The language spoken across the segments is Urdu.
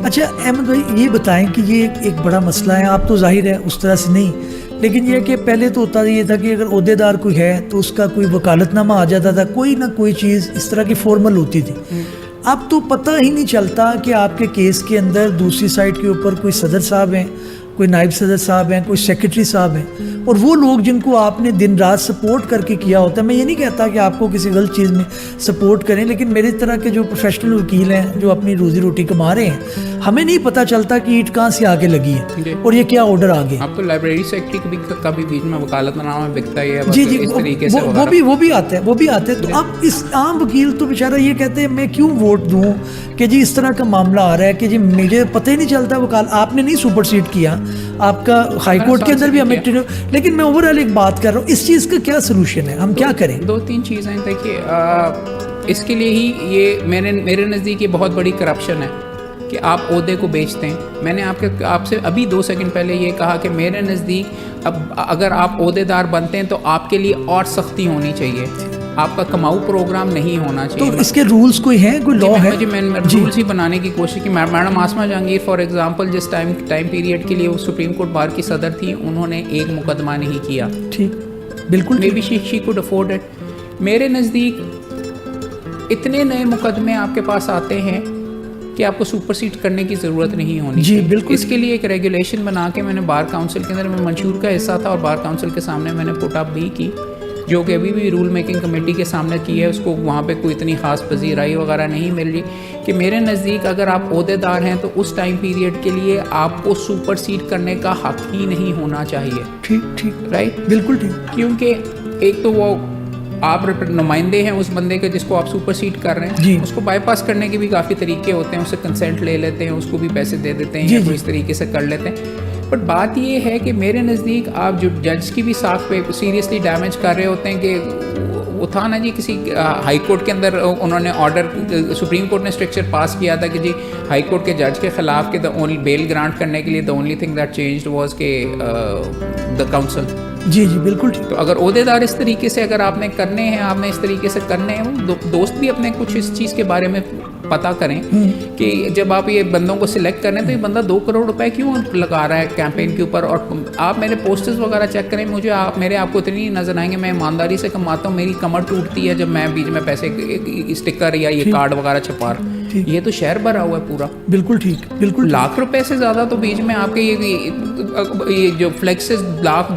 اچھا احمد بھائی یہ بتائیں کہ یہ ایک بڑا مسئلہ ہے, آپ تو ظاہر ہے اس طرح سے نہیں, لیکن یہ کہ پہلے تو ہوتا یہ تھا کہ اگر عہدے دار کوئی ہے تو اس کا کوئی وکالت نامہ آ جاتا تھا, کوئی نہ کوئی چیز اس طرح کی فارمل ہوتی تھی. اب تو پتہ ہی نہیں چلتا کہ آپ کے کیس کے اندر دوسری سائڈ کے اوپر کوئی صدر صاحب ہیں, کوئی نائب صدر صاحب ہیں, کوئی سیکرٹری صاحب ہیں, اور وہ لوگ جن کو آپ نے دن رات سپورٹ کر کے کیا ہوتا ہے. میں یہ نہیں کہتا کہ آپ کو کسی غلط چیز میں سپورٹ کریں, لیکن میری طرح کے جو پروفیشنل وکیل ہیں جو اپنی روزی روٹی کما رہے ہیں, ہمیں نہیں پتہ چلتا کہ اینٹ کہاں سے آگے لگی ہے اور یہ کیا آرڈر آ گیا. اب تو لائبریری سیکرٹری کبھی بیچ میں وکالت نامہ بکتا ہے جی اس طریقے سے وہ بھی آتے ہیں. تو اب اس عام وکیل تو بیچارہ یہ کہتے ہیں میں کیوں ووٹ دوں کہ جی اس طرح کا معاملہ آ رہا ہے کہ جی مجھے پتہ ہی نہیں چلتا. وکالت آپ نے نہیں سپر سیڈ کیا, آپ کا ہائی کورٹ کے اندر بھی ہمیں, لیکن میں اوور آل ایک بات کر رہا ہوں, اس چیز کا کیا سلوشن ہے, ہم کیا کریں؟ 2-3 چیزیں دیکھیے, اس کے لیے ہی یہ میرے نزدیک یہ بہت بڑی کرپشن ہے کہ آپ عہدے کو بیچتے ہیں. میں نے آپ سے ابھی 2 سیکنڈ پہلے یہ کہا کہ میرے نزدیک اب اگر آپ عہدے دار بنتے ہیں تو آپ کے لیے اور سختی ہونی چاہیے, آپ کا کماؤ پروگرام نہیں ہونا چاہیے. تو اس کے رولز کوئی ہیں, کوئی لا ہے؟ میں رولز ہی بنانے کی کوشش کی. Madam Asma Jahangir for example جس ٹائم پیریڈ کے لیے وہ سپریم کورٹ بار کی صدر تھی, انہوں نے ایک مقدمہ نہیں کیا. ٹھیک, بالکل. May be she could afford it. میرے نزدیک اتنے نئے مقدمے آپ کے پاس آتے ہیں کہ آپ کو سپر سیڈ کرنے کی ضرورت نہیں ہونی. جی بالکل. اس کے لیے ایک ریگولیشن بنا کے میں نے بار کاؤنسل کے اندر میں منشور کا حصہ تھا اور بار کاؤنسل کے سامنے میں نے پٹ اپ بھی کی, جو کہ ابھی بھی رول میکنگ کمیٹی کے سامنے کی ہے. اس کو وہاں پہ کوئی اتنی خاص پذیرائی وغیرہ نہیں مل رہی کہ میرے نزدیک اگر آپ عہدے دار ہیں تو اس ٹائم پیریڈ کے لیے آپ کو سپر سیڈ کرنے کا حق ہی نہیں ہونا چاہیے. ٹھیک, رائٹ, بالکل ٹھیک. کیونکہ ایک تو وہ آپ نمائندے ہیں اس بندے کے جس کو آپ سپر سیڈ کر رہے ہیں, جی. اس کو بائی پاس کرنے کے بھی کافی طریقے ہوتے ہیں. اس سے کنسنٹ لے لیتے ہیں, اس کو بھی پیسے دے دیتے ہیں, یا کوئی اس طریقے سے کر لیتے ہیں. بٹ بات یہ ہے کہ میرے نزدیک آپ جو جج کی بھی ساکھ پہ سیریسلی ڈیمیج کر رہے ہوتے ہیں کہ وہ تھا نا جی کسی ہائی کورٹ کے اندر انہوں نے آرڈر, سپریم کورٹ نے اسٹرکچر پاس کیا تھا کہ جی ہائی کورٹ کے جج کے خلاف کہ بیل گرانٹ کرنے کے لیے the only thing that changed was کہ دا کاؤنسل. جی بالکل ٹھیک. تو اگر عہدے دار اس طریقے سے اگر آپ نے کرنے ہیں, آپ نے اس طریقے سے کرنے ہیں, دوست بھی اپنے کچھ اس چیز کے بارے میں پتہ کریں کہ جب آپ یہ بندوں کو سلیکٹ کریں تو یہ بندہ 2 کروڑ روپے کیوں لگا رہا ہے کیمپین کے اوپر. اور آپ میرے پوسٹرز وغیرہ چیک کریں, مجھے آپ کو اتنی نظر آئیں گے میں ایمانداری سے کماتا ہوں, میری کمر ٹوٹتی ہے جب میں بیچ میں پیسے اسٹکر یا یہ کارڈ وغیرہ چھپا رہا. یہ تو شہر بھرا ہوا ہے پورا. بالکل ٹھیک, بالکل. لاکھ روپے سے زیادہ تو بیچ میں آپ کے یہ جو فلیکسز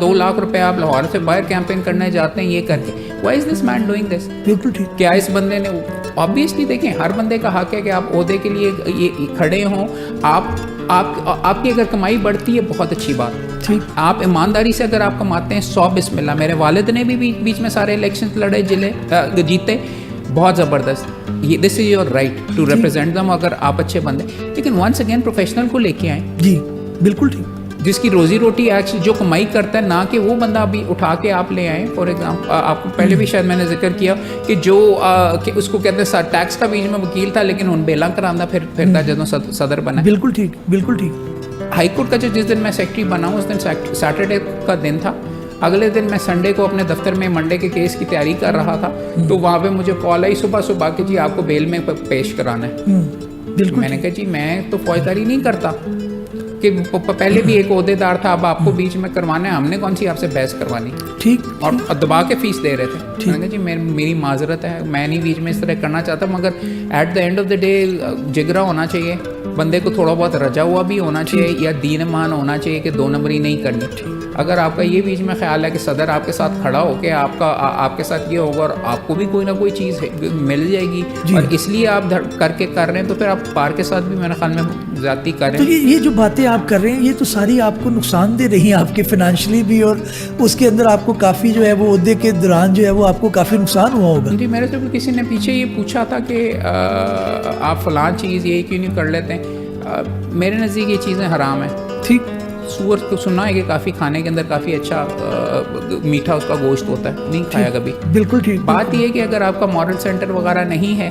2 لاکھ روپے آپ لاہور سے باہر کیمپین کرنے جاتے ہیں یہ کر کے. Why is this man doing this? بالکل ٹھیک. کیا اس بندے نے, آبویسلی دیکھیں ہر بندے کا حق ہے کہ آپ عہدے کے لیے یہ کھڑے ہوں. آپ کی اگر کمائی بڑھتی ہے بہت اچھی بات, ٹھیک. آپ ایمانداری سے اگر آپ کماتے ہیں 100 بسم اللہ. میرے والد نے بھی بیچ میں سارے الیکشن لڑے جیتے, بہت زبردست. یہ this is your right to represent دم اگر آپ اچھے بندے. لیکن ونس اگین پروفیشنل کو لے کے آئیں. جی بالکل ٹھیک. جس کی روزی روٹی جو کمائی کرتا ہے, نہ کہ وہ بندہ ابھی اٹھا کے آپ لے آئیں. فار ایگزامپل آپ کو پہلے بھی شاید میں نے ذکر کیا کہ جو کہ اس کو کہتے ہیں ٹیکس کا بیچ میں وکیل تھا لیکن ان بیلا کراندہ پھرتا جدوں صدر بنا. بالکل ٹھیک, بالکل ٹھیک. ہائی کورٹ کا جس دن میں سیکرٹری بنا ہوں اس دن سیٹرڈے کا دن تھا. اگلے دن میں سنڈے کو اپنے دفتر میں منڈے کے کیس کی تیاری کر رہا تھا, تو وہاں پہ مجھے کال آئی صبح کہ جی آپ کو بیل میں پیش کرانا ہے. میں نے کہا جی میں تو فوجداری نہیں کرتا, کہ پہلے بھی ایک عہدے دار تھا, اب آپ کو بیچ میں کروانا ہے, ہم نے کون سی آپ سے بحث کروانی. ٹھیک. اور دبا کے فیس دے رہے تھے. میں نے کہا جی میری معذرت ہے, میں نہیں بیچ میں اس طرح کرنا چاہتا, مگر at the end of the day جگرا ہونا چاہیے بندے کو, تھوڑا بہت رجا ہوا بھی ہونا چاہیے, یا دین مان ہونا چاہیے کہ 2 نمبری نہیں کرنی. اگر آپ کا یہ بیچ میں خیال ہے کہ صدر آپ کے ساتھ کھڑا ہو کے آپ کے ساتھ یہ ہوگا اور آپ کو بھی کوئی نہ کوئی چیز مل جائے گی, اور اس لیے آپ کر رہے ہیں, تو پھر آپ پار کے ساتھ بھی میرے خیال میں زیادتی کر رہے ہیں. تو یہ جو باتیں آپ کر رہے ہیں یہ تو ساری آپ کو نقصان دے رہی ہیں, آپ کے فائنینشلی بھی, اور اس کے اندر آپ کو کافی جو ہے وہ عہدے کے دوران جو ہے وہ آپ کو کافی نقصان ہوا ہوگا. جی میرے سے کسی نے پیچھے یہ پوچھا تھا کہ آپ فلاں چیز یہ کیوں نہیں کر لیتے ہیں. میرے نزدیک یہ چیزیں حرام ہیں. ٹھیک. سور کو سنا ہے کہ کافی کھانے کے اندر کافی اچھا میٹھا اس کا گوشت ہوتا ہے, نہیں کھایا کبھی. بالکل ٹھیک. بات یہ ہے کہ اگر آپ کا مورل سینٹر وغیرہ نہیں ہے